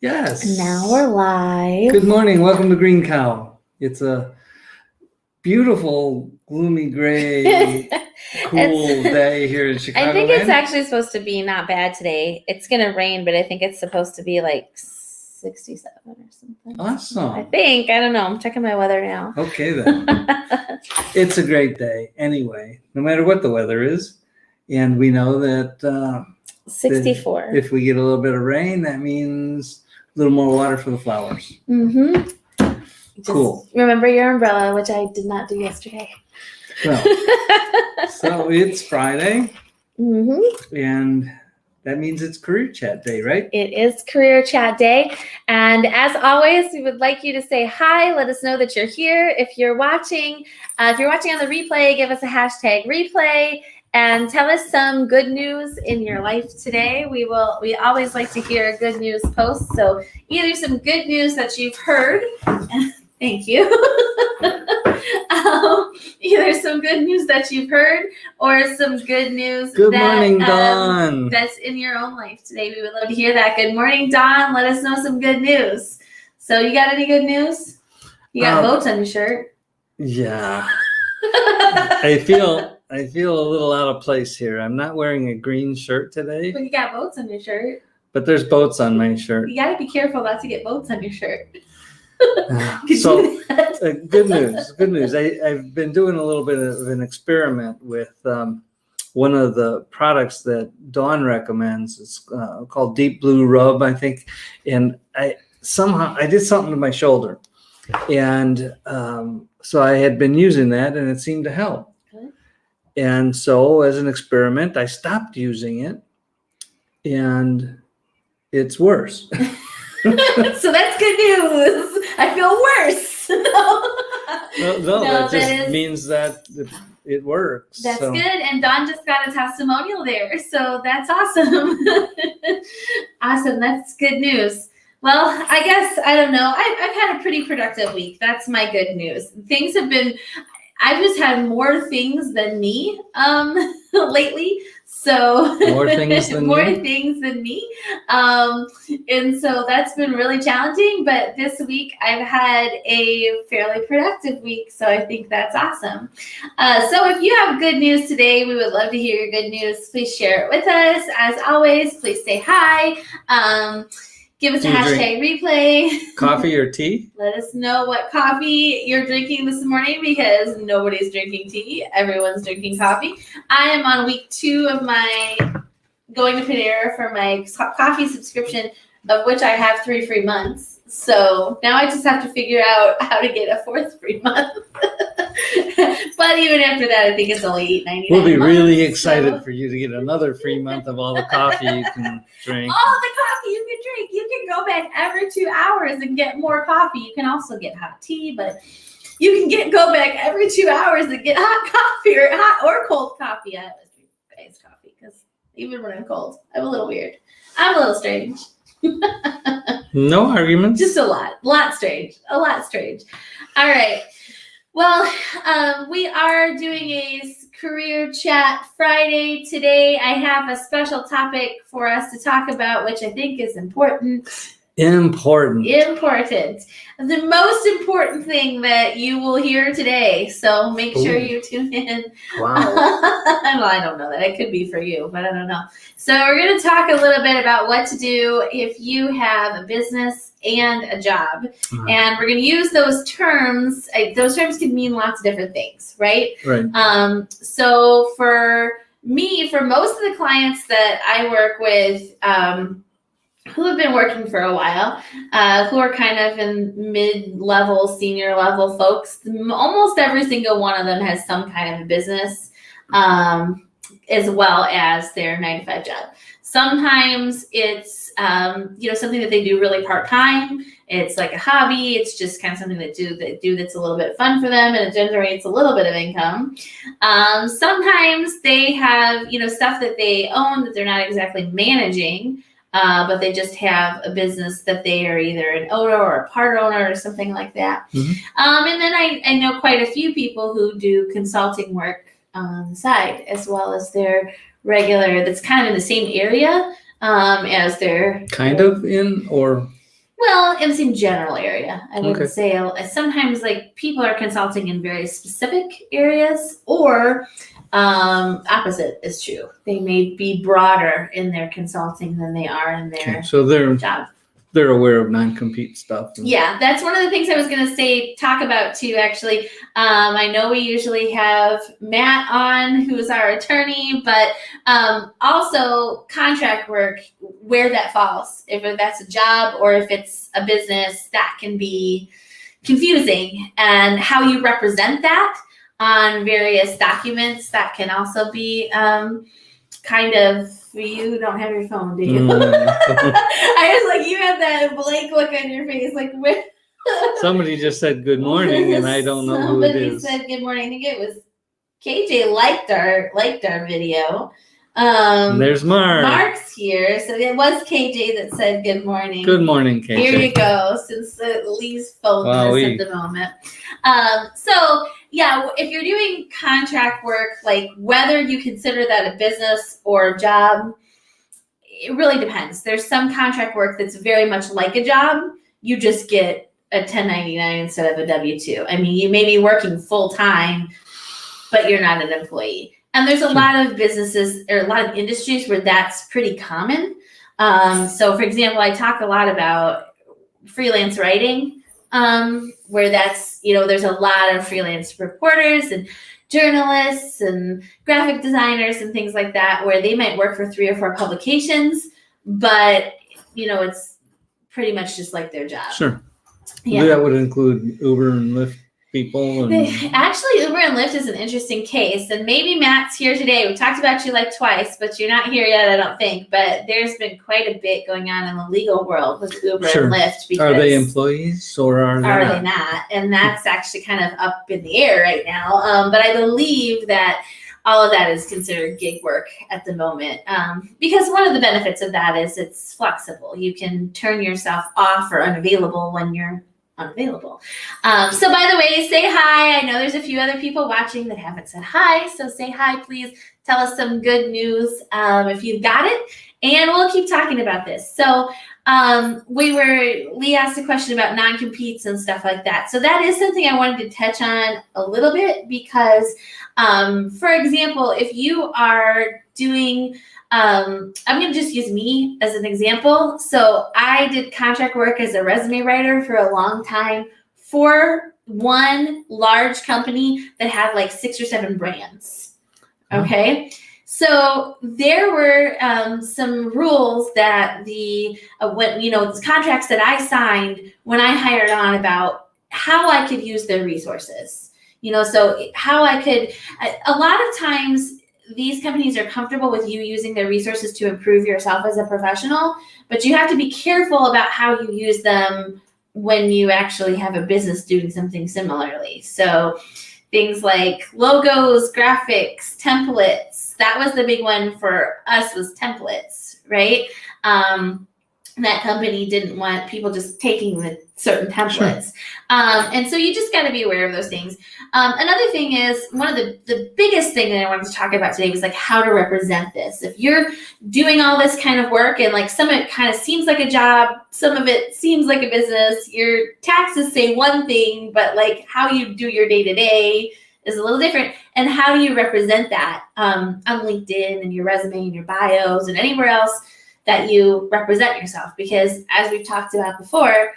Yes. Now we're live. Good morning. Welcome to Greencow. It's a beautiful, gloomy, gray, cool day here in Chicago. I think it's actually supposed to be not bad today. It's going to rain, but I think it's supposed to be like 67 or something. Awesome. I think. I don't know. I'm checking my weather now. Okay, then. It's a great day anyway, no matter what the weather is. And we know that 64. if we get a little bit of rain, that means a little more water for the flowers. Mm-hmm. Cool. Remember your umbrella, which I did not do yesterday. Well, so it's Friday, and that means it's Career Chat Day, right? It is Career Chat Day. And as always, we would like you to say hi. Let us know that you're here. If you're watching on the replay, give us a hashtag replay and tell us some good news in your life today. We always like to hear good news posts. So either some good news that you've heard. Thank you. Either some good news that you've heard or some good news Good morning, Dawn. That's in your own life today. We would love to hear that. Good morning, Dawn. Let us know some good news. So you got any good news? You got boats on your shirt. Yeah. I feel a little out of place here. I'm not wearing a green shirt today. But you got boats on your shirt. But there's boats on my shirt. You got to be careful not to get boats on your shirt. So good news. I've been doing a little bit of an experiment with one of the products that Dawn recommends. It's called Deep Blue Rub, I think. And I did something to my shoulder. And so I had been using that and it seemed to help. Okay. And so as an experiment, I stopped using it and it's worse. So that's good news. I feel worse. No, that just means that it works. That's good. And Dawn just got a testimonial there. So that's awesome. Awesome. That's good news. Well, I guess, I don't know. I've had a pretty productive week. That's my good news. I've just had more things than me lately. So more things than me. And so that's been really challenging. But this week I've had a fairly productive week. So I think that's awesome. So if you have good news today, we would love to hear your good news. Please share it with us. As always, please say hi. Give us a hashtag replay. Coffee or tea? Let us know what coffee you're drinking this morning because nobody's drinking tea. Everyone's drinking coffee. I am on week 2 of my going to Panera for my coffee subscription, of which I have 3 free months. So now I just have to figure out how to get a 4th free month. But even after that, I think it's only $8.99. We'll be really excited for you to get another free month of all the coffee you can drink. All the coffee you can drink. You can go back every 2 hours and get more coffee. You can also get hot tea, but you can go back every 2 hours and get hot coffee or hot or cold coffee. I always drink iced coffee because even when I'm cold, I'm a little weird. I'm a little strange. No arguments. Just a lot strange. All right. Well, we are doing a Career Chat Friday today. I have a special topic for us to talk about, which I think is important. Important. The most important thing that you will hear today. So make sure you tune in. Wow. Well, I don't know that. It could be for you, but I don't know. So we're going to talk a little bit about what to do if you have a business and a job. Mm-hmm. And we're going to use those terms. Those terms can mean lots of different things, right? Right. So for me, for most of the clients that I work with, who have been working for a while, who are kind of in mid-level, senior level folks, almost every single one of them has some kind of a business, as well as their 9-to-5 job. Sometimes it's, something that they do really part-time. It's like a hobby. It's just kind of something they do that's a little bit fun for them and it generates a little bit of income. Sometimes they have, stuff that they own that they're not exactly managing, but they just have a business that they are either an owner or a part owner or something like that. Mm-hmm. And then I know quite a few people who do consulting work on the side, as well as their regular, that's kind of in the same area as their... Kind of in, or... Well, in the same general area, I would Okay. say sometimes like people are consulting in very specific areas, or opposite is true. They may be broader in their consulting than they are in their Okay. So job. they're aware of non-compete stuff. Yeah, that's one of the things I was going to talk about too, actually. I know we usually have Matt on, who's our attorney, but also contract work, where that falls, if that's a job or if it's a business, that can be confusing, and how you represent that on various documents, that can also be kind of, you don't have your phone, do you? I was like, you have that blank look on your face, like, where? Somebody just said good morning, and I don't know who it is. Somebody said good morning. I think it was KJ liked our video. There's Mark. Mark's here, so it was KJ that said good morning. Good morning, KJ. Here you go, since Lee's phone is at the moment. So yeah, if you're doing contract work, like whether you consider that a business or a job, it really depends. There's some contract work that's very much like a job. You just get a 1099 instead of a W-2. I mean, you may be working full time, but you're not an employee. And there's a lot of businesses or a lot of industries where that's pretty common. So for example, I talk a lot about freelance writing, where that's, there's a lot of freelance reporters and journalists and graphic designers and things like that, where they might work for 3 or 4 publications, but it's pretty much just like their job. Sure. Yeah. That would include Uber and Lyft people. Actually, Uber and Lyft is an interesting case, and maybe Matt's here today. We talked about you like twice, but you're not here yet, I don't think. But there's been quite a bit going on in the legal world with Uber and Lyft. Because are they employees or are they not? And that's actually kind of up in the air right now. But I believe that all of that is considered gig work at the moment, because one of the benefits of that is it's flexible. You can turn yourself off or unavailable when you're unavailable. So by the way, say hi. I know there's a few other people watching that haven't said hi, so say hi, please. Tell us some good news if you've got it, and we'll keep talking about this. So Lee asked a question about non-competes and stuff like that. So that is something I wanted to touch on a little bit, because for example, if you are doing, I'm going to just use me as an example. So I did contract work as a resume writer for a long time for one large company that had like 6 or 7 brands. Okay. So there were some rules that contracts that I signed when I hired on about how I could use their resources. So how I could, a lot of times these companies are comfortable with you using their resources to improve yourself as a professional, but you have to be careful about how you use them when you actually have a business doing something similarly. So things like logos, graphics, templates. That was the big one for us, was templates, right? That company didn't want people just taking the certain templates. Sure. And so you just got to be aware of those things. Another thing is, one of the biggest thing that I wanted to talk about today was like how to represent this. If you're doing all this kind of work and like some of it kind of seems like a job, some of it seems like a business, your taxes say one thing, but like how you do your day-to-day is a little different. And how do you represent that on LinkedIn and your resume and your bios and anywhere else that you represent yourself? Because as we've talked about before,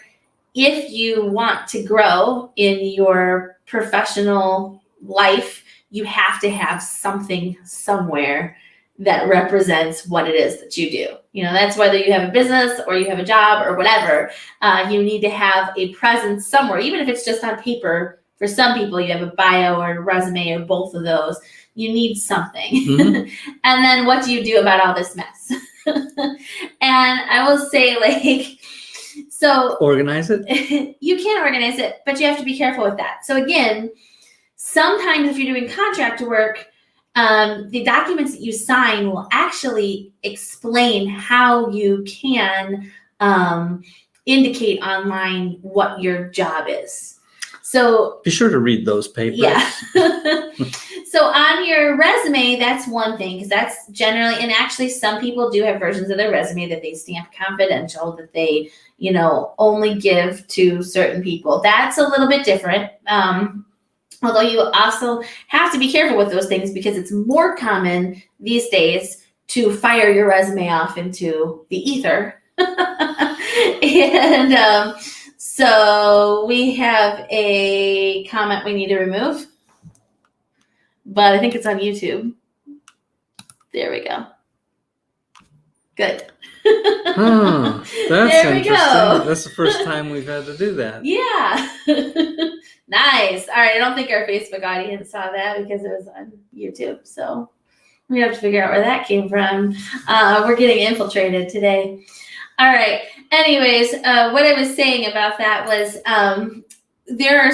if you want to grow in your professional life, you have to have something somewhere that represents what it is that you do. That's whether you have a business or you have a job or whatever. You need to have a presence somewhere, even if it's just on paper. For some people, you have a bio or a resume or both of those. You need something. Mm-hmm. And then what do you do about all this mess? And I will say, so organize it. You can organize it, but you have to be careful with that. So again, sometimes if you're doing contract work, the documents that you sign will actually explain how you can indicate online what your job is. So be sure to read those papers. yeah. So on your resume, that's one thing, because that's generally, and actually some people do have versions of their resume that they stamp confidential, that they, only give to certain people. That's a little bit different. Although you also have to be careful with those things, because it's more common these days to fire your resume off into the ether. And so we have a comment we need to remove, but I think it's on YouTube. There we go. Good. That's there we interesting. go. That's the first time we've had to do that. Yeah. Nice. All right. I don't think our Facebook audience saw that because it was on YouTube. So we have to figure out where that came from. We're getting infiltrated today. All right. Anyways, what I was saying about that was there are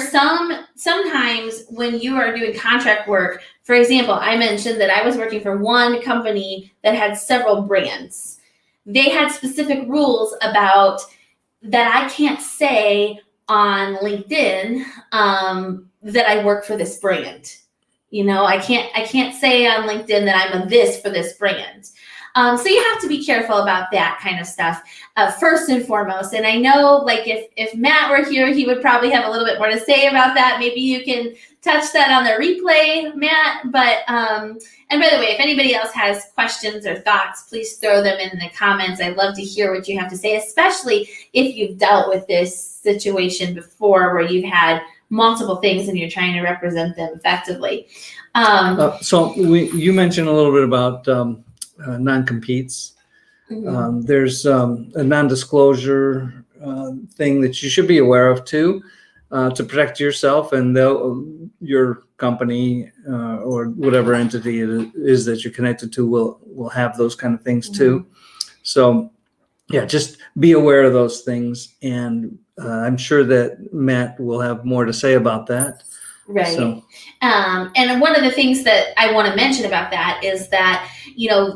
sometimes when you are doing contract work, for example, I mentioned that I was working for one company that had several brands. They had specific rules about that I can't say on LinkedIn that I work for this brand. I can't say on LinkedIn that I'm a this for this brand. So you have to be careful about that kind of stuff, first and foremost. And I know, like, if Matt were here, he would probably have a little bit more to say about that. Maybe you can touch that on the replay, Matt. But and by the way, if anybody else has questions or thoughts, please throw them in the comments. I'd love to hear what you have to say, especially if you've dealt with this situation before where you've had multiple things and you're trying to represent them effectively. So you mentioned a little bit about non-competes. Mm-hmm. There's a non-disclosure thing that you should be aware of too, to protect yourself and your company or whatever entity it is that you're connected to will have those kind of things too. Mm-hmm. So yeah, just be aware of those things, and I'm sure that Matt will have more to say about that. Right. So. And one of the things that I want to mention about that is that,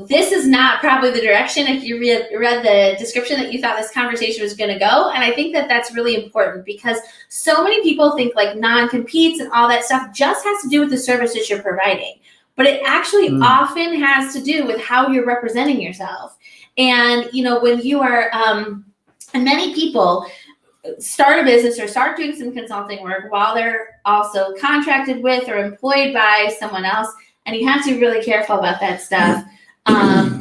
this is not probably the direction, if you read the description, that you thought this conversation was going to go. And I think that that's really important, because so many people think like non-competes and all that stuff just has to do with the services you're providing. But it actually often has to do with how you're representing yourself. And, when you are, and many people start a business or start doing some consulting work while they're also contracted with or employed by someone else, and you have to be really careful about that stuff.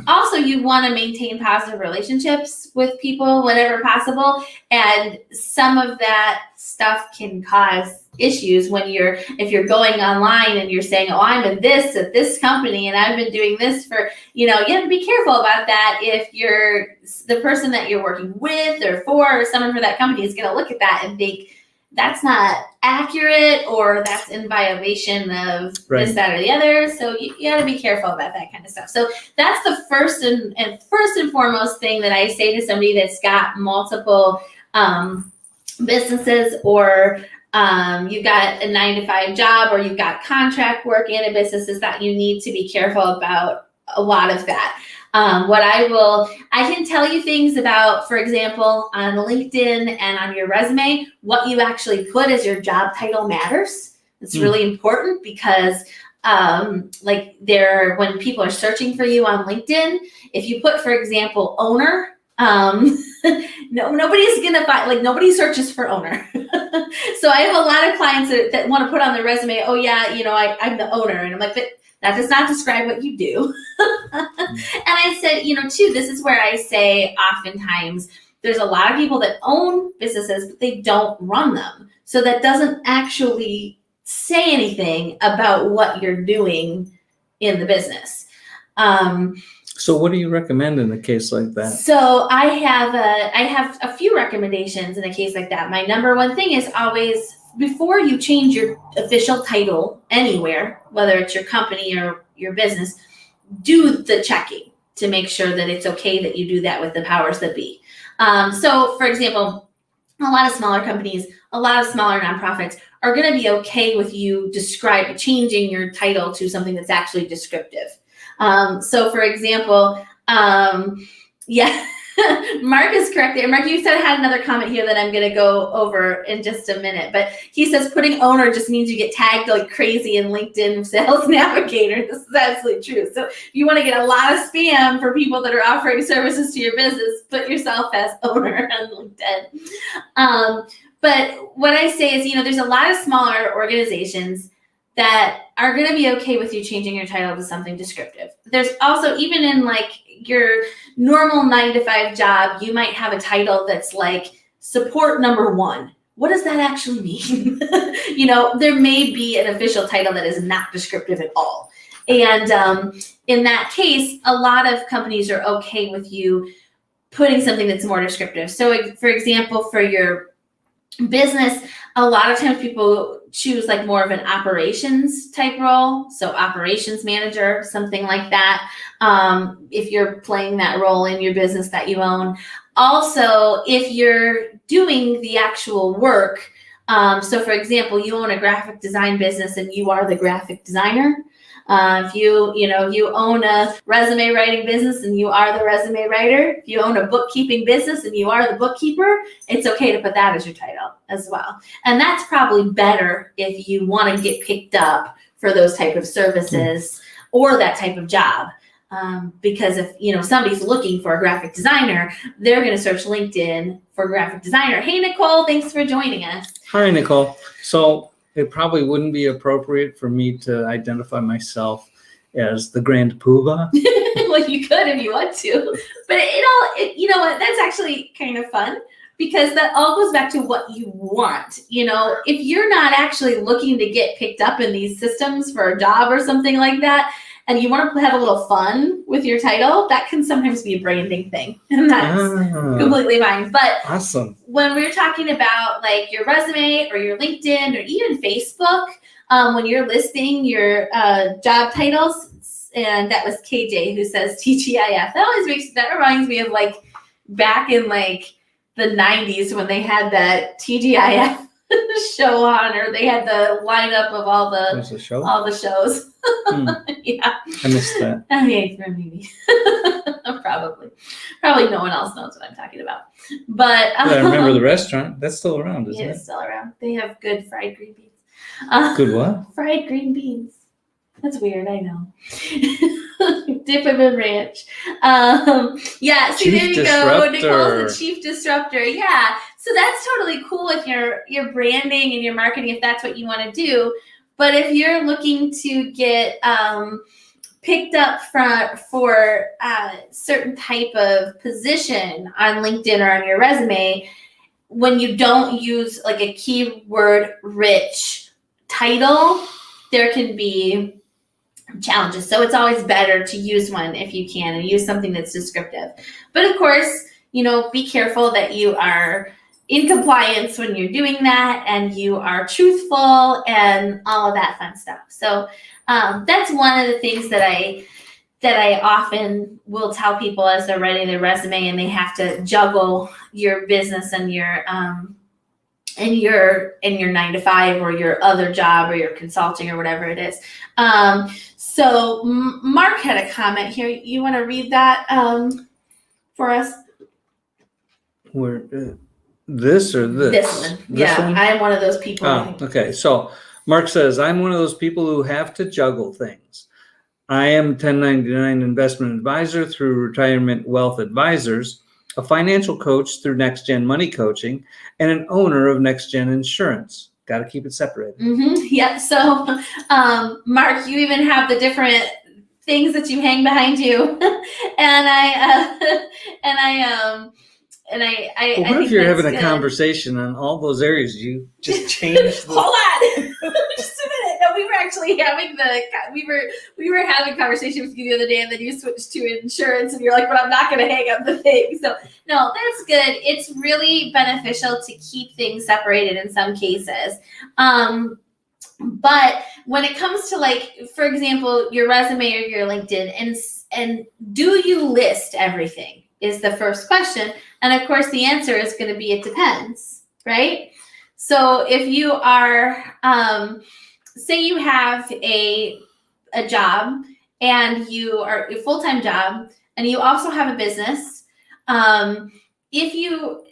Also, you want to maintain positive relationships with people whenever possible, and some of that stuff can cause issues if you're going online and you're saying, oh, I'm in this at this company and I've been doing this for, you have to be careful about that. If the person that you're working with or for or someone for that company is going to look at that and think that's not accurate, or that's in violation of this, that, or the other. So you got to be careful about that kind of stuff. So that's the first and foremost thing that I say to somebody that's got multiple businesses, or you've got a 9-to-5 job, or you've got contract work in a business, is that you need to be careful about a lot of that. I can tell you things about, for example, on LinkedIn and on your resume, what you actually put as your job title matters. It's really important, because when people are searching for you on LinkedIn, if you put, for example, owner, nobody's gonna find, nobody searches for owner. So I have a lot of clients that want to put on their resume, oh yeah, I'm the owner, and I'm like, but that does not describe what you do. And I said, too, this is where I say oftentimes there's a lot of people that own businesses, but they don't run them. So that doesn't actually say anything about what you're doing in the business. So what do you recommend in a case like that? So I have a few recommendations in a case like that. My number one thing is always, before you change your official title anywhere, whether it's your company or your business, do the checking to make sure that it's okay that you do that with the powers that be. So, for example, a lot of smaller companies, a lot of smaller nonprofits are going to be okay with you changing your title to something that's actually descriptive. So, for example, yeah. Mark is correct there. Mark, you said I had another comment here that I'm going to go over in just a minute, but he says putting owner just means you get tagged like crazy in LinkedIn Sales Navigator. This is absolutely true. So if you want to get a lot of spam for people that are offering services to your business, put yourself as owner on LinkedIn. But what I say is, there's a lot of smaller organizations that are going to be okay with you changing your title to something descriptive. There's also, even in like your normal 9-to-5 job, you might have a title that's like support number 1. What does that actually mean? There may be an official title that is not descriptive at all. And in that case, a lot of companies are okay with you putting something that's more descriptive. So for example, for your business, a lot of times people choose like more of an operations type role. So operations manager, something like that. If you're playing that role in your business that you own. Also, if you're doing the actual work, so for example, you own a graphic design business and you are the graphic designer. If you own a resume writing business and you are the resume writer, if you own a bookkeeping business and you are the bookkeeper, it's okay to put that as your title as well. And that's probably better if you want to get picked up for those type of services or that type of job. Because if somebody's looking for a graphic designer, they're going to search LinkedIn for graphic designer. Hey, Nicole, thanks for joining us. Hi, Nicole. So it probably wouldn't be appropriate for me to identify myself as the Grand Poobah. Well, you could if you want to, but you know what? That's actually kind of fun because that all goes back to what you want. If you're not actually looking to get picked up in these systems for a job or something like that, and you want to have a little fun with your title, that can sometimes be a branding thing, and that's completely fine. But awesome. When we're talking about like your resume or your LinkedIn or even Facebook, when you're listing your job titles, and that was KJ who says TGIF. That reminds me of like back in like the 90s when they had that TGIF show on, or they had the lineup of all the shows. Yeah, I missed that. Okay, maybe. Probably no one else knows what I'm talking about. But I remember the restaurant. That's still around, isn't it? It's still around. They have good fried green beans. Good what? Fried green beans. That's weird, I know. Dip them in ranch. Yeah, see, there you go. Nicole's the chief disruptor. Yeah. So that's totally cool with your branding and your marketing if that's what you want to do. But if you're looking to get picked up for a certain type of position on LinkedIn or on your resume, when you don't use like a keyword rich title, there can be challenges. So it's always better to use one if you can and use something that's descriptive. But of course, be careful that you are in compliance when you're doing that and you are truthful and all of that fun stuff. So that's one of the things that I often will tell people as they're writing their resume and they have to juggle your business and your 9-to-5 or your other job or your consulting or whatever it is. So Mark had a comment here. You want to read that for us? This or this? This one. This one? I'm one of those people. Okay. So Mark says, I'm one of those people who have to juggle things. I am 1099 investment advisor through Retirement Wealth Advisors, a financial coach through Next Gen Money Coaching, and an owner of Next Gen Insurance. Got to keep it separated. Mm-hmm. Yeah. So, Mark, you even have the different things that you hang behind you, and I what think if you're having good. A conversation on all those areas? You just changed. Hold on, just a minute. No, we were actually having we were having conversation with you the other day, and then you switched to insurance, and you're like, "But I'm not going to hang up the thing." So no, that's good. It's really beneficial to keep things separated in some cases. But when it comes to like, for example, your resume or your LinkedIn, and do you list everything? Is the first question. And of course, the answer is going to be, it depends, right? So if you are, say you have a job and you are a full-time job and you also have a business, If you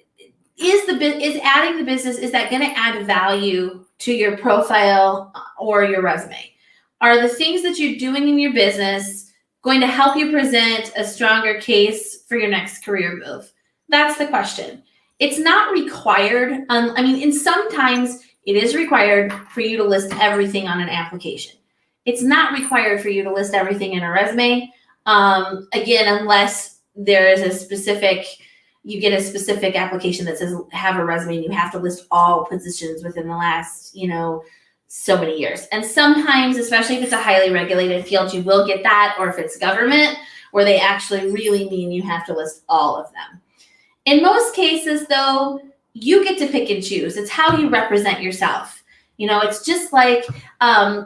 is adding the business, is that going to add value to your profile or your resume? Are the things that you're doing in your business going to help you present a stronger case for your next career move? That's the question. It's not required. And sometimes it is required for you to list everything on an application. It's not required for you to list everything in a resume. Again, unless there is you get a specific application that says have a resume and you have to list all positions within the last, so many years. And sometimes, especially if it's a highly regulated field, you will get that, or if it's government, where they actually really mean you have to list all of them. In most cases, though, you get to pick and choose. It's how you represent yourself. It's just like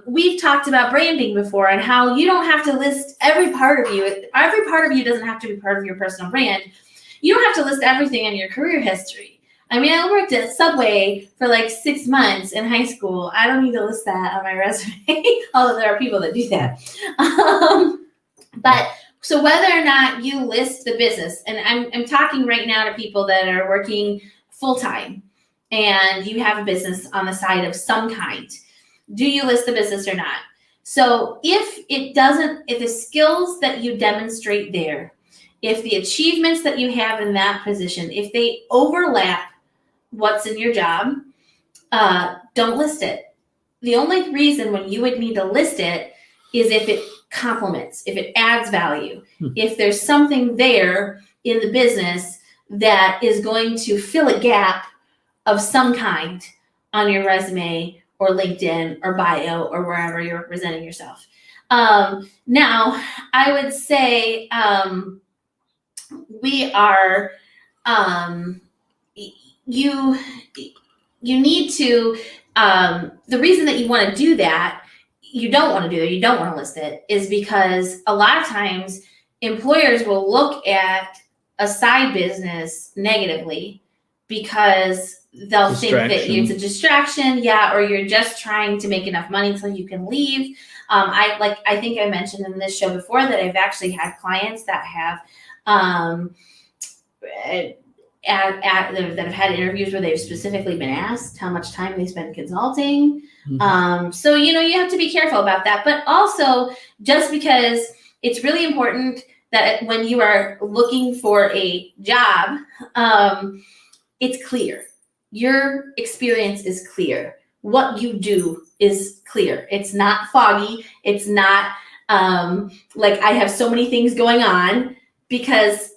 we've talked about branding before and how you don't have to list every part of you. Every part of you doesn't have to be part of your personal brand. You don't have to list everything in your career history. I worked at Subway for like 6 months in high school. I don't need to list that on my resume, although there are people that do that. But so whether or not you list the business, and I'm talking right now to people that are working full-time and you have a business on the side of some kind, do you list the business or not? So if the skills that you demonstrate there, if the achievements that you have in that position, if they overlap what's in your job, don't list it. The only reason when you would need to list it is if it complements, if it adds value, if there's something there in the business that is going to fill a gap of some kind on your resume or LinkedIn or bio or wherever you're representing yourself. Now, I would say we are you need to the reason that you want to do that, you don't want to list it, is because a lot of times employers will look at a side business negatively because they'll think that it's a distraction, or you're just trying to make enough money so you can leave. I think I mentioned in this show before that I've actually had clients that have that have had interviews where they've specifically been asked how much time they spend consulting. So you have to be careful about that. But also, just because it's really important that when you are looking for a job, it's clear. Your experience is clear. What you do is clear. It's not foggy. It's not like I have so many things going on, because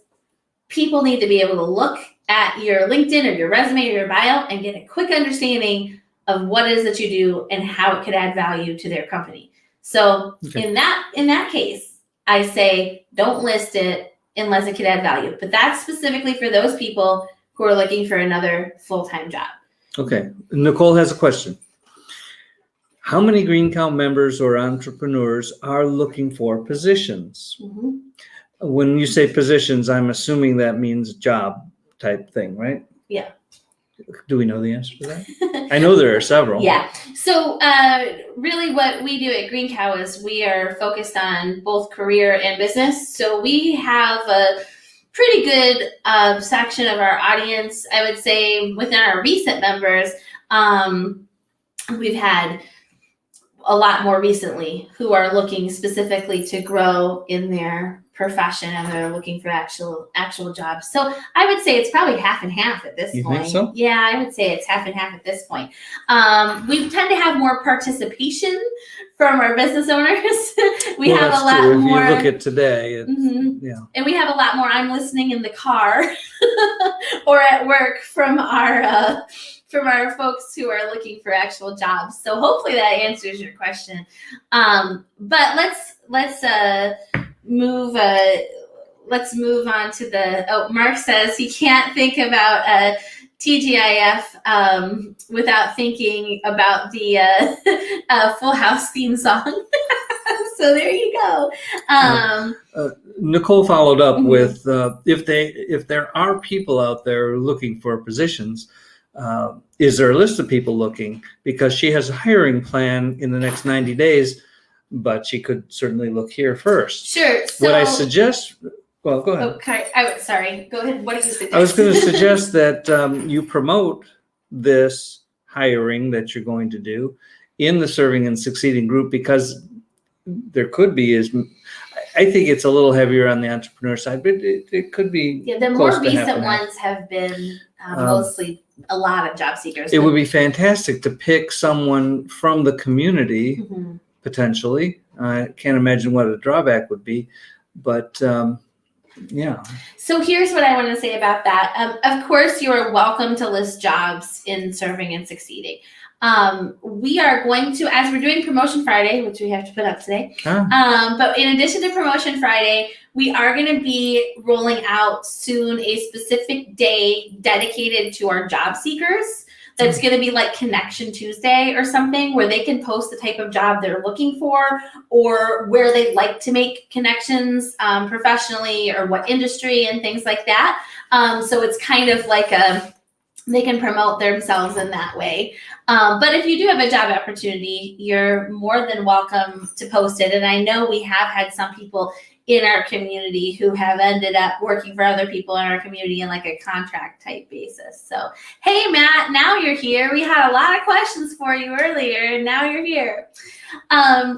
people need to be able to look at your LinkedIn or your resume or your bio and get a quick understanding of what it is that you do and how it could add value to their company. So in that case, I say don't list it unless it could add value. But that's specifically for those people who are looking for another full-time job. Okay. Nicole has a question. How many Greencow members or entrepreneurs are looking for positions? Mm-hmm. When you say positions, I'm assuming that means job type thing, right? Yeah. Do we know the answer to that? I know there are several. Yeah. So really what we do at Greencow is we are focused on both career and business. So we have a pretty good section of our audience. I would say within our recent members, we've had a lot more recently who are looking specifically to grow in their profession and they're looking for actual jobs. So I would say it's probably half and half at this point. You think so? Yeah, I would say it's half and half at this point. We tend to have more participation from our business owners. We have a lot more. If you look at today, yeah. And we have a lot more I'm listening in the car or at work from our folks who are looking for actual jobs. So hopefully that answers your question. But let's move on to Mark says he can't think about TGIF without thinking about the Full House theme song. So there you go. Nicole followed up with if there are people out there looking for positions, is there a list of people looking? Because she has a hiring plan in the next 90 days, but she could certainly look here first. Sure. So, what I suggest, Well, go ahead. Okay, sorry. Go ahead. What did you suggest? I was going to suggest that you promote this hiring that you're going to do in the Serving and Succeeding group, because there could be I think it's a little heavier on the entrepreneur side, but it could be. Yeah, the close more to half recent and half. ones have been mostly a lot of job seekers. It would be fantastic to pick someone from the community, Mhm. potentially. I can't imagine what a drawback would be, but yeah. So here's what I want to say about that. Of course, you are welcome to list jobs in Serving and Succeeding. We are going to, as we're doing Promotion Friday, which we have to put up today, but in addition to Promotion Friday, we are going to be rolling out soon a specific day dedicated to our job seekers. That's going to be like Connection Tuesday or something, where they can post the type of job they're looking for, or where they'd like to make connections professionally, or what industry and things like that. So it's kind of like they can promote themselves in that way. But if you do have a job opportunity, you're more than welcome to post it. And I know we have had some people in our community who have ended up working for other people in our community in like a contract type basis. So, hey, Matt, now you're here. We had a lot of questions for you earlier, and now you're here.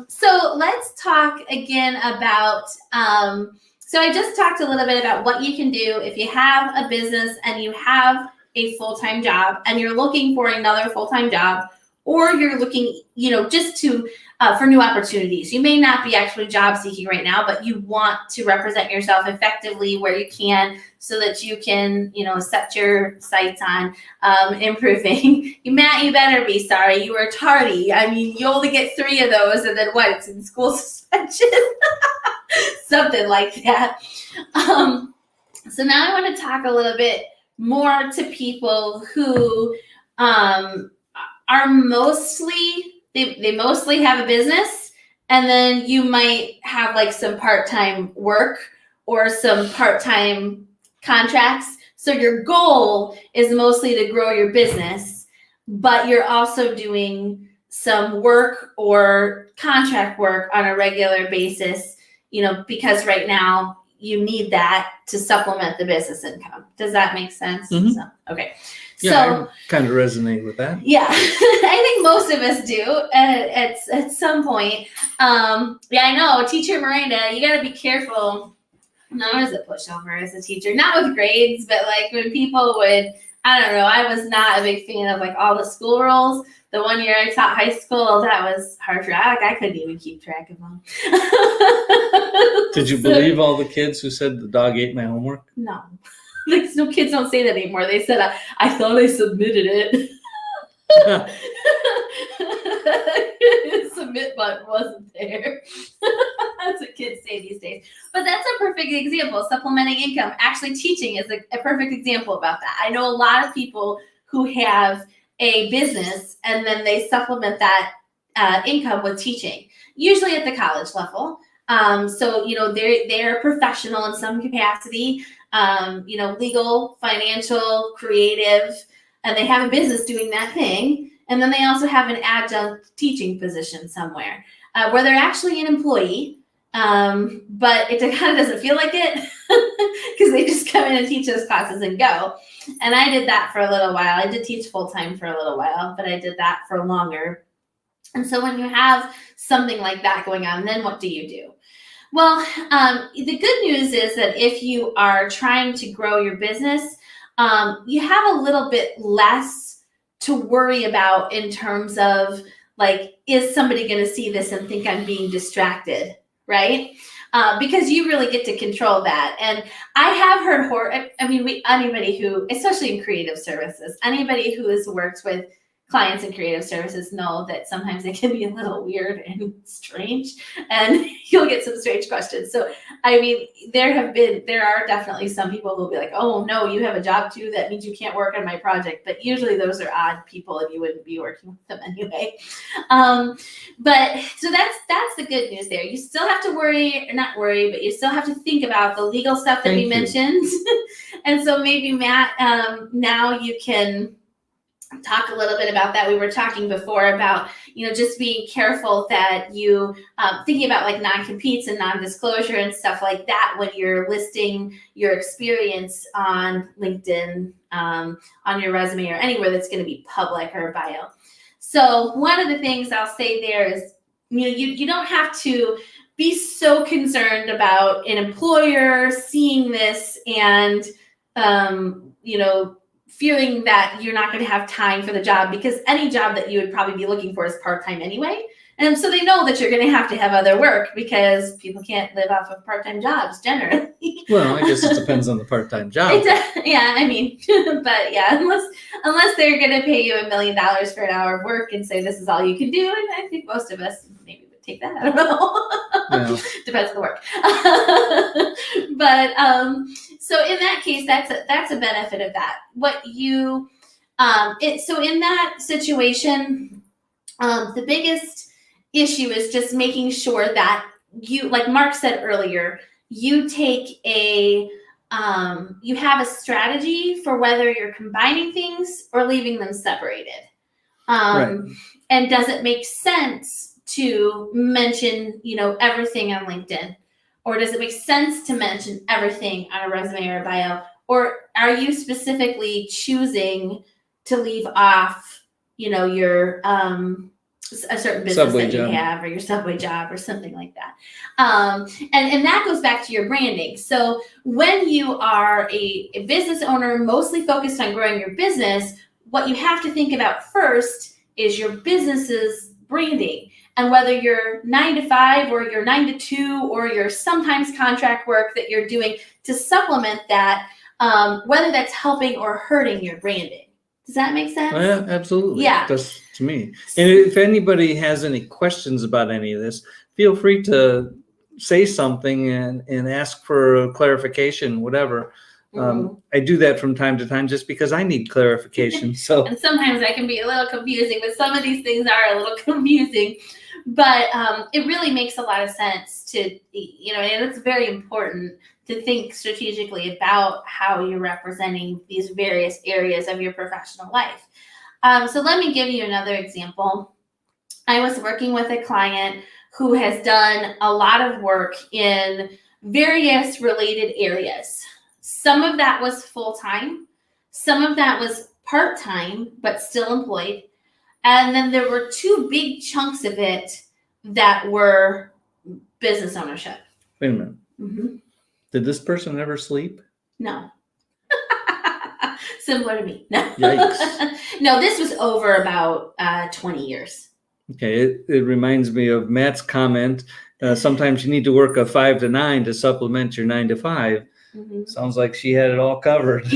So let's talk again about, so I just talked a little bit about what you can do if you have a business and you have a full-time job and you're looking for another full-time job, or you're looking, just to for new opportunities. You may not be actually job seeking right now, but you want to represent yourself effectively where you can, so that you can, set your sights on improving. Matt, you better be sorry. You were tardy. I mean, you only get 3 of those, and then what? It's in school suspension, something like that. So now I want to talk a little bit more to people who are mostly, they mostly have a business, and then you might have like some part-time work or some part-time contracts. So your goal is mostly to grow your business, but you're also doing some work or contract work on a regular basis, because right now you need that to supplement the business income. Does that make sense? Mm-hmm. So, okay. Yeah, I kind of resonate with that. Yeah, I think most of us do at some point. Yeah, I know. Teacher Miranda, you got to be careful. Not as a pushover as a teacher, not with grades, but like when people would, I don't know, I was not a big fan of like all the school rules. The one year I taught high school, that was hard track. I couldn't even keep track of them. Did you believe all the kids who said the dog ate my homework? No. Like, no, kids don't say that anymore. They said, I thought I submitted it. The submit button wasn't there. That's what kids say these days. But that's a perfect example. Supplementing income. Actually, teaching is a perfect example about that. I know a lot of people who have a business and then they supplement that income with teaching, usually at the college level. So, they're professional in some capacity, legal, financial, creative, and they have a business doing that thing. And then they also have an adjunct teaching position somewhere where they're actually an employee, but it kind of doesn't feel like it because they just come in and teach those classes and go. And I did that for a little while. I did teach full-time for a little while, but I did that for longer. And so when you have something like that going on, then what do you do? Well, the good news is that if you are trying to grow your business, you have a little bit less to worry about in terms of like, is somebody going to see this and think I'm being distracted, right? Because you really get to control that. And I have heard anybody who, especially in creative services, anybody who has worked with clients in creative services know that sometimes it can be a little weird and strange, and you'll get some strange questions. So, there are definitely some people who'll be like, oh no, you have a job too. That means you can't work on my project. But usually those are odd people and you wouldn't be working with them anyway. But so that's the good news there. You still have to but you still have to think about the legal stuff that we mentioned. And so maybe Matt, now you can talk a little bit about that. We were talking before about, just being careful that you thinking about like non-competes and non-disclosure and stuff like that when you're listing your experience on LinkedIn, on your resume, or anywhere that's going to be public or bio. So one of the things I'll say there is, you don't have to be so concerned about an employer seeing this and, fearing that you're not going to have time for the job, because any job that you would probably be looking for is part-time anyway. And so they know that you're going to have other work, because people can't live off of part-time jobs generally. Well, I guess it depends on the part-time job. Yeah, I mean, but yeah, unless they're going to pay you $1 million for an hour of work and say this is all you can do, and I think most of us maybe would take that. I don't know. Yeah. Depends on the work. But so in that case, that's a benefit of that. So in that situation, the biggest issue is just making sure that you, like Mark said earlier, you take you have a strategy for whether you're combining things or leaving them separated. Right. And does it make sense to mention, everything on LinkedIn? Or does it make sense to mention everything on a resume or a bio? Or are you specifically choosing to leave off, your a certain business Subway that job. you have, or your Subway job, or something like that? And that goes back to your branding. So when you are a business owner mostly focused on growing your business, what you have to think about first is your business's branding. And whether you're 9 to 5 or you're 9 to 2 or you're sometimes contract work that you're doing to supplement that, whether that's helping or hurting your branding. Does that make sense? Yeah, absolutely. Yeah. It does to me. And if anybody has any questions about any of this, feel free to say something and ask for clarification, whatever. I do that from time to time just because I need clarification. So and sometimes that can be a little confusing, but some of these things are a little confusing. But it really makes a lot of sense to, and it's very important to think strategically about how you're representing these various areas of your professional life. So let me give you another example. I was working with a client who has done a lot of work in various related areas. Some of that was full-time. Some of that was part-time, but still employed. And then there were 2 big chunks of it that were business ownership. wait a minute. Mm-hmm. Did this person ever sleep? No. Similar to me. No. Yikes. No, this was over about 20 years. Okay, it reminds me of Matt's comment. Sometimes you need to work a 5 to 9 to supplement your 9 to 5. Mm-hmm. Sounds like she had it all covered.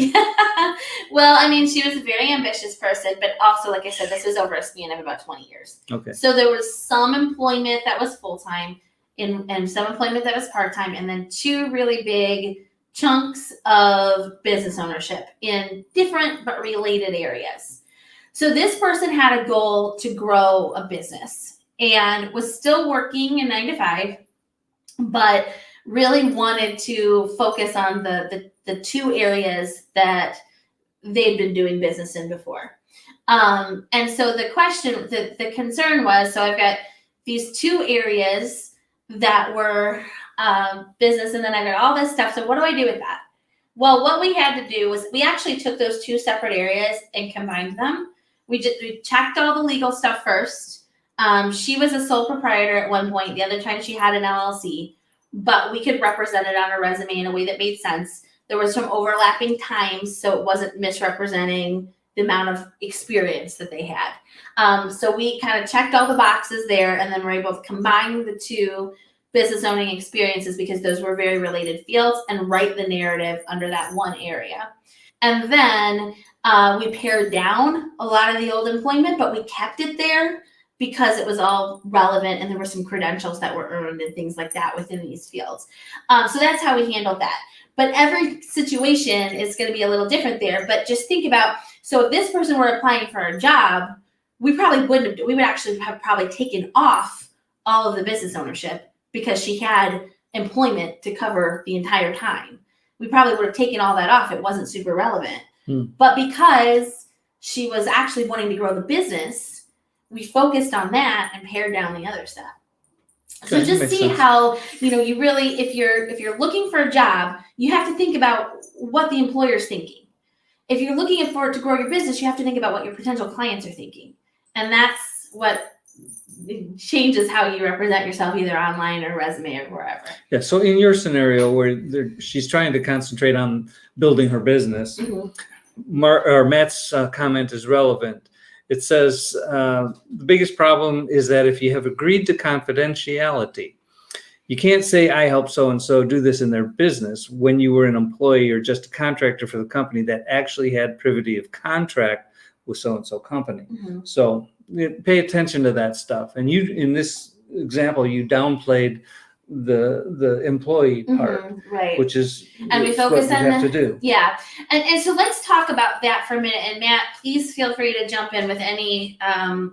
Well, I mean, she was a very ambitious person, but also, like I said, this was over a span of about 20 years. Okay. So there was some employment that was full-time and some employment that was part-time, and then 2 really big chunks of business ownership in different but related areas. So this person had a goal to grow a business and was still working a 9 to 5, but really wanted to focus on the 2 areas that they'd been doing business in before. And so the concern was, so I've got these 2 areas that were business, and then I've got all this stuff. So what do I do with that? Well, what we had to do was we actually took those 2 separate areas and combined them. We checked all the legal stuff first. She was a sole proprietor at one point. The other time she had an LLC, but we could represent it on her resume in a way that made sense. There was some overlapping times, so it wasn't misrepresenting the amount of experience that they had. So we kind of checked all the boxes there, and then we're able to combine the 2 business owning experiences because those were very related fields and write the narrative under that one area. And then we pared down a lot of the old employment, but we kept it there because it was all relevant and there were some credentials that were earned and things like that within these fields. So that's how we handled that. But every situation is going to be a little different there. But just think about, so if this person were applying for a job, we probably wouldn't have, we would actually have probably taken off all of the business ownership because she had employment to cover the entire time. We probably would have taken all that off. It wasn't super relevant. But because she was actually wanting to grow the business, we focused on that and pared down the other stuff. So Okay, just makes see sense. how, you really, if you're looking for a job, you have to think about what the employer's thinking. If you're looking for to grow your business, you have to think about what your potential clients are thinking. And that's what changes how you represent yourself, either online or resume or wherever. Yeah. So in your scenario where she's trying to concentrate on building her business, Matt's comment is relevant. It says the biggest problem is that if you have agreed to confidentiality, you can't say, I help so-and-so do this in their business when you were an employee or just a contractor for the company that actually had privity of contract with so-and-so company. So pay attention to that stuff. And you, in this example, you downplayed the employee part, right? which is and we focus what on you have to do. Yeah, and so let's talk about that for a minute. And Matt, please feel free to jump in with any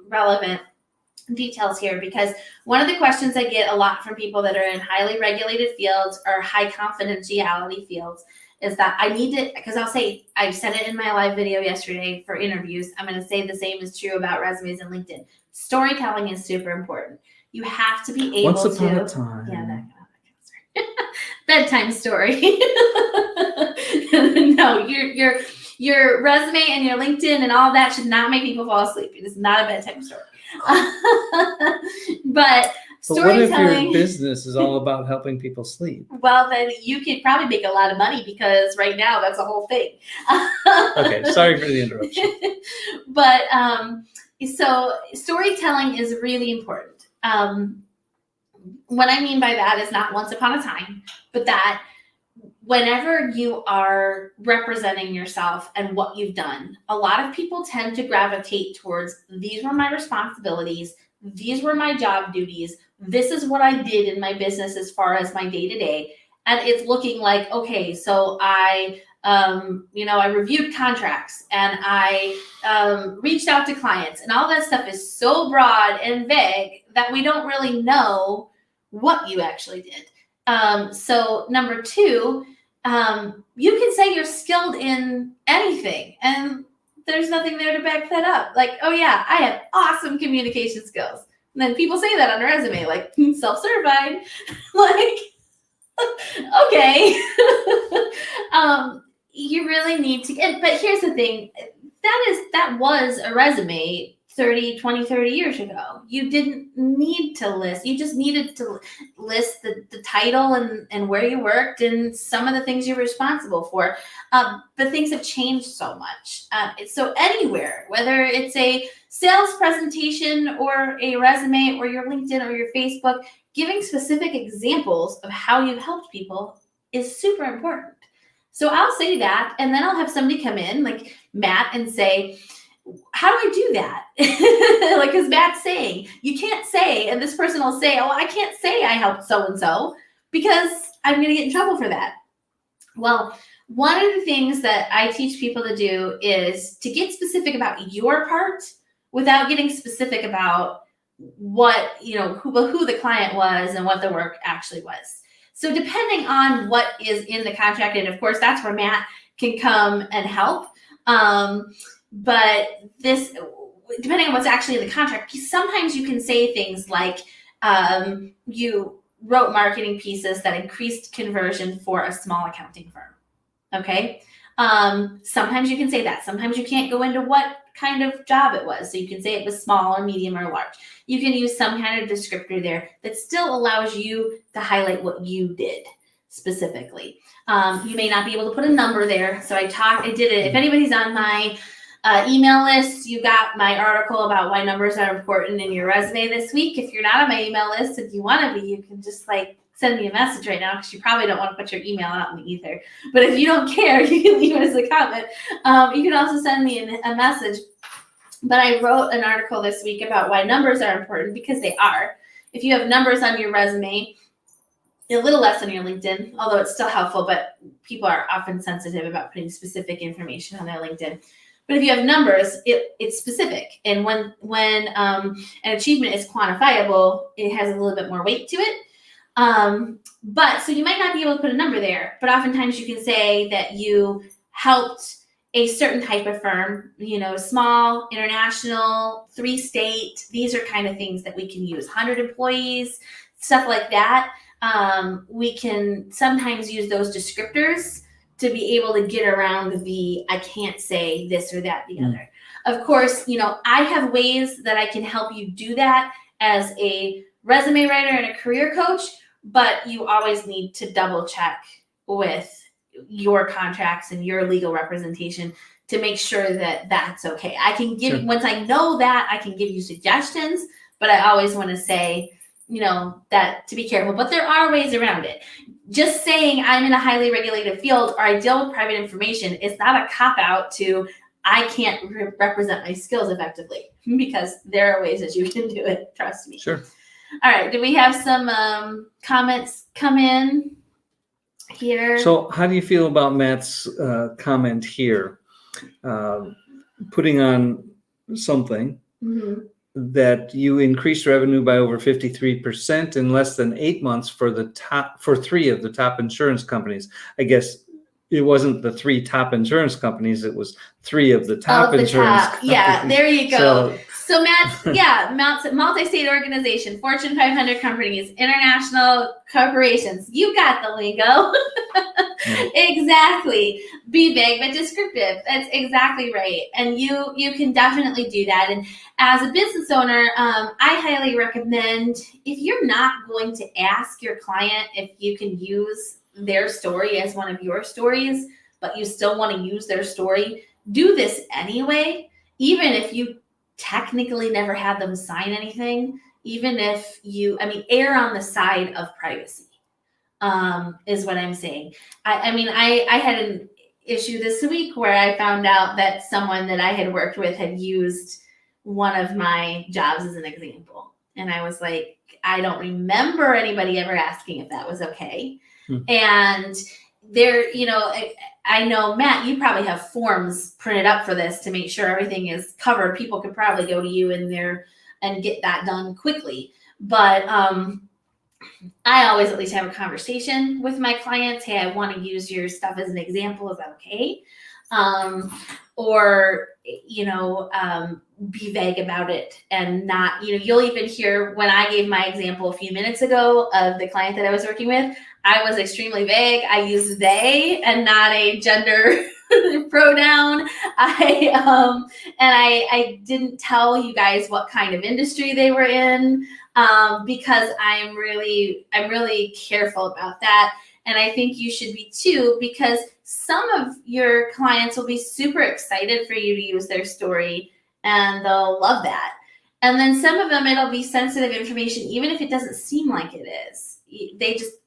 relevant details here, because one of the questions I get a lot from people that are in highly regulated fields or high confidentiality fields is that I need to, because I'll say, I said it in my live video yesterday for interviews, I'm going to say the same is true about resumes and LinkedIn. Storytelling is super important. You have to be able to. Once upon a time. Yeah, that kind of bedtime story. No, your resume and your LinkedIn and all that should not make people fall asleep. It is not a bedtime story. But what if storytelling, your business is all about helping people sleep? well, then you could probably make a lot of money, because right now that's a whole thing. Okay, sorry for the interruption. But so storytelling is really important. What I mean by that is not once upon a time, but that whenever you are representing yourself and what you've done, a lot of people tend to gravitate towards, these were my responsibilities, these were my job duties, this is what I did in my business as far as my day-to-day. And it's looking like, okay, so I reviewed contracts and I reached out to clients, and all that stuff is so broad and vague that we don't really know what you actually did. So number two, you can say you're skilled in anything and there's nothing there to back that up. Like, oh yeah, I have awesome communication skills. And then people say that on a resume, like self-certified, like, okay. You really need to get, but here's the thing, that was a resume 30 years ago. You didn't need to list, you just needed to list the title and where you worked and some of the things you're responsible for. But things have changed so much. So anywhere, whether it's a sales presentation or a resume or your LinkedIn or your Facebook, giving specific examples of how you've helped people is super important. So I'll say that, and then I'll have somebody come in like Matt and say, how do I do that? Like, because Matt's saying, you can't say, and this person will say, oh, I can't say I helped so-and-so because I'm going to get in trouble for that. Well, one of the things that I teach people to do is to get specific about your part without getting specific about what, who the client was and what the work actually was. So depending on what is in the contract, and of course, that's where Matt can come and help. But this, depending on what's actually in the contract, sometimes you can say things like you wrote marketing pieces that increased conversion for a small accounting firm. Okay. Sometimes you can say that. Sometimes you can't go into what kind of job it was. So you can say it was small or medium or large. You can use some kind of descriptor there that still allows you to highlight what you did specifically. You may not be able to put a number there. So I did it. If anybody's on my email list, you got my article about why numbers are important in your resume this week. If you're not on my email list, if you want to be, you can just send me a message right now, because you probably don't want to put your email out in the ether. But if you don't care, you can leave it as a comment. You can also send me a message. But I wrote an article this week about why numbers are important, because they are. If you have numbers on your resume, a little less on your LinkedIn, although it's still helpful, but people are often sensitive about putting specific information on their LinkedIn. But if you have numbers, it's specific. And when an achievement is quantifiable, it has a little bit more weight to it. But so you might not be able to put a number there, but oftentimes you can say that you helped a certain type of firm, small, international, 3-state, these are kind of things that we can use. 100 employees, stuff like that. We can sometimes use those descriptors to be able to get around I can't say this or that, the other. Of course, I have ways that I can help you do that as a resume writer and a career coach, but you always need to double check with your contracts and your legal representation to make sure that that's okay. I can give you, once I know that, I can give you suggestions, but I always want to say, that to be careful, but there are ways around it. Just saying I'm in a highly regulated field or I deal with private information is not a cop out to I can't represent my skills effectively, because there are ways that you can do it. Trust me. Sure. All right. Do we have some comments come in here? So how do you feel about Matt's comment here? Putting on something that you increased revenue by over 53% in less than 8 months for 3 of the top insurance companies. I guess it wasn't the 3 top insurance companies, it was 3 of the top insurance companies. Yeah, there you go. So Matt's multi-state organization, Fortune 500 companies, international corporations. You got the lingo. Exactly. Be vague but descriptive. That's exactly right. And you can definitely do that. And as a business owner, I highly recommend, if you're not going to ask your client if you can use their story as one of your stories, but you still want to use their story, do this anyway, even if you technically never had them sign anything, even if err on the side of privacy, is what I'm saying. I had an issue this week where I found out that someone that I had worked with had used one of my jobs as an example. And I was like, I don't remember anybody ever asking if that was okay. And there, I know, Matt, you probably have forms printed up for this to make sure everything is covered. People could probably go to you in there and get that done quickly. But I always at least have a conversation with my clients. Hey, I want to use your stuff as an example. Is that okay? Or be vague about it and not, you'll even hear when I gave my example a few minutes ago of the client that I was working with, I was extremely vague. I used they and not a gender pronoun. I didn't tell you guys what kind of industry they were in, because I'm really careful about that. And I think you should be too, because some of your clients will be super excited for you to use their story and they'll love that. And then some of them, it'll be sensitive information, even if it doesn't seem like it is.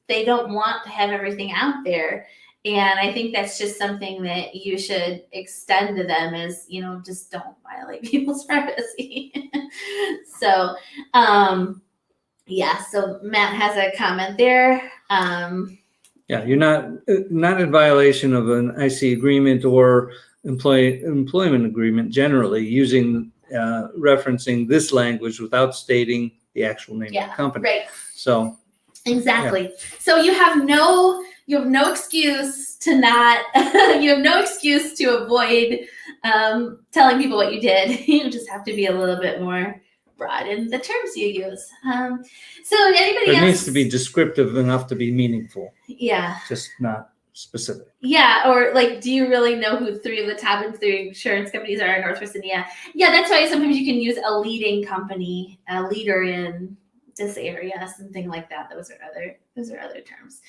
They don't want to have everything out there. And I think that's just something that you should extend to them is, just don't violate people's privacy. So, so Matt has a comment there. You're not in violation of an IC agreement or employment agreement generally using referencing this language without stating the actual name of the company. Right. So exactly. So you have no excuse to not. You have no excuse to avoid telling people what you did. You just have to be a little bit more broad in the terms you use. So anybody else? It needs to be descriptive enough to be meaningful. Yeah. Just not specific. Yeah, or like, do you really know who 3 of the top 3 insurance companies are in Northwest India? Yeah, that's why sometimes you can use a leading company, a leader in this area, something like that. Those are other terms.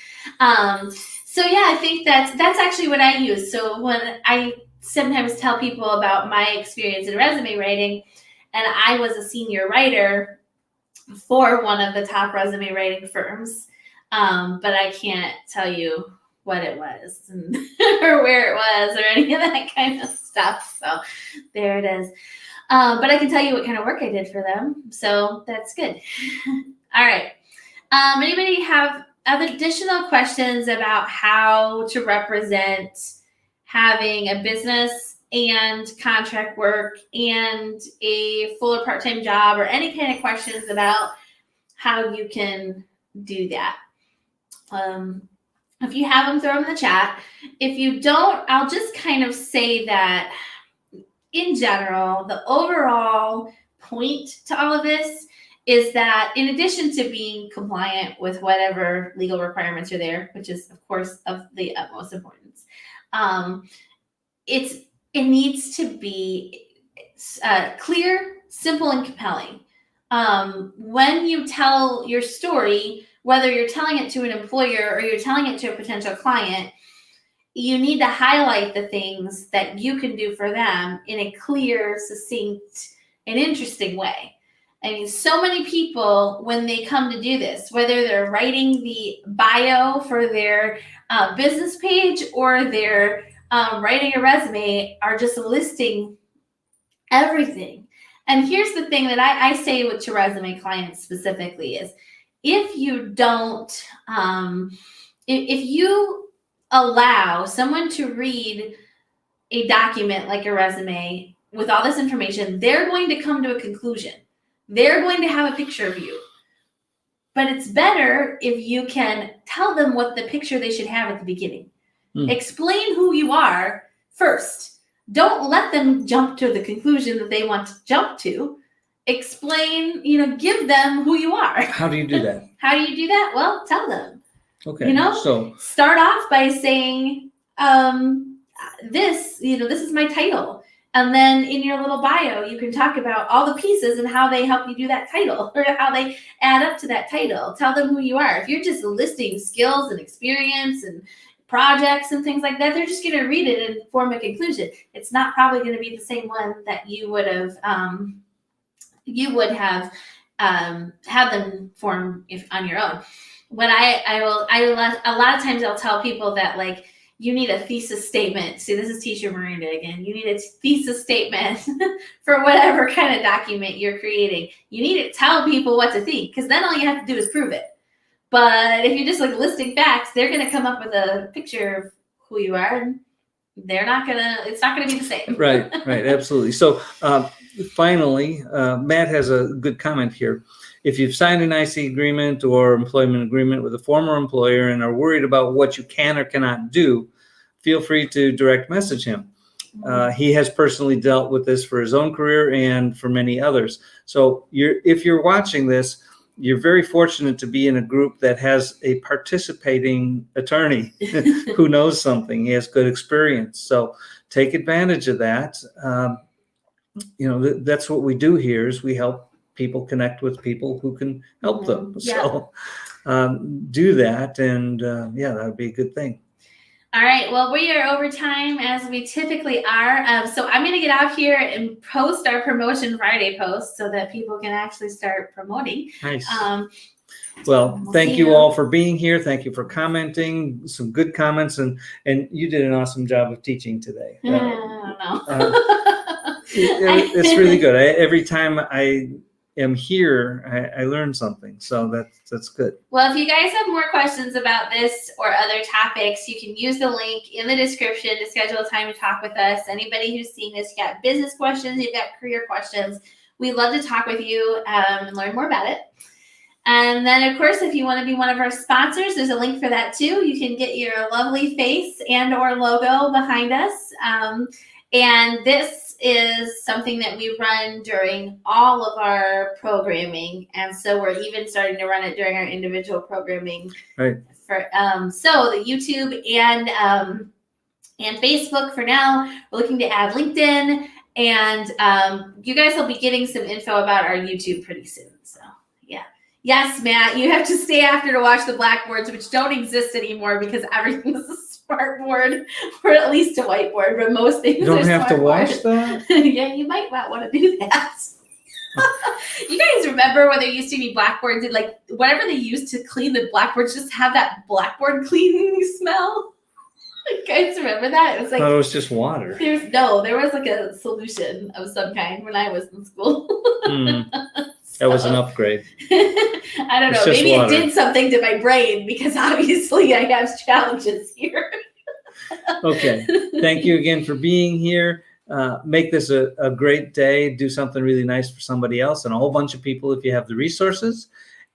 So yeah, I think that's actually what I use. So when I sometimes tell people about my experience in resume writing, and I was a senior writer for one of the top resume writing firms, but I can't tell you what it was or where it was or any of that kind of stuff. So there it is. But I can tell you what kind of work I did for them. So that's good. All right. Anybody have other additional questions about how to represent having a business and contract work and a full or part-time job, or any kind of questions about how you can do that? If you have them, throw them in the chat. If you don't, I'll just kind of say that in general, the overall point to all of this is that in addition to being compliant with whatever legal requirements are there, which is of course of the utmost importance, it needs to be clear, simple, and compelling. When you tell your story, whether you're telling it to an employer or you're telling it to a potential client, you need to highlight the things that you can do for them in a clear, succinct, and interesting way. I mean, so many people, when they come to do this, whether they're writing the bio for their business page or they're writing a resume, are just listing everything. And here's the thing that I say to resume clients specifically is, if you don't, if you allow someone to read a document like a resume with all this information, they're going to come to a conclusion. They're going to have a picture of you. But it's better if you can tell them what the picture they should have at the beginning. Explain who you are first. Don't let them jump to the conclusion that they want to jump to. Explain, give them who you are. How do you do that? How do you do that? Well, tell them. Okay. So start off by saying, this is my title. And then in your little bio, you can talk about all the pieces and how they help you do that title or how they add up to that title. Tell them who you are. If you're just listing skills and experience and projects and things like that, they're just going to read it and form a conclusion. It's not probably going to be the same one that you would have had them form on your own. When a lot of times I'll tell people that, like, you need a thesis statement. See, this is Teacher Miranda again. You need a thesis statement for whatever kind of document you're creating. You need to tell people what to think, because then all you have to do is prove it. But if you're just like listing facts, they're going to come up with a picture of who you are, and it's not going to be the same. Right, absolutely. So finally, Matt has a good comment here. If you've signed an IC agreement or employment agreement with a former employer and are worried about what you can or cannot do, feel free to direct message him. He has personally dealt with this for his own career and for many others. So if you're watching this, you're very fortunate to be in a group that has a participating attorney who knows something. He has good experience. So take advantage of that. That's what we do here, is we help people connect with people who can help them. Yeah. So do that, and that would be a good thing. All right. Well, we are over time, as we typically are. So I'm going to get out here and post our Promotion Friday post so that people can actually start promoting. Nice. Well, thank you all for being here. Thank you for commenting. Some good comments, and you did an awesome job of teaching today. I don't know. It's really good. Every time I am here, I learn something. So that's good. Well, if you guys have more questions about this or other topics, you can use the link in the description to schedule a time to talk with us. Anybody who's seeing this, you got business questions, you've got career questions, we'd love to talk with you and learn more about it. And then, of course, if you want to be one of our sponsors, there's a link for that too. You can get your lovely face and or logo behind us. And this is something that we run during all of our programming. And so we're even starting to run it during our individual programming. Right. So the YouTube and Facebook for now. We're looking to add LinkedIn. And you guys will be getting some info about our YouTube pretty soon. So, yeah. Yes, Matt, you have to stay after to watch the blackboards, which don't exist anymore because everything's a smart board, or at least a whiteboard, but most things you don't are have to watch that? Yeah, you might not want to do that. You guys remember when there used to be blackboards and like whatever they used to clean the blackboards just have that blackboard cleaning smell? You guys remember that? It was like, no, it was just water. There was like a solution of some kind when I was in school. That was an upgrade. I don't know. Maybe it did something to my brain because obviously I have challenges here. Okay. Thank you again for being here. Make this a great day. Do something really nice for somebody else and a whole bunch of people if you have the resources.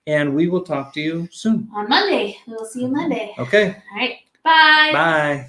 and we will talk to you soon. On Monday. We will see you Monday. Okay. All right. Bye. Bye.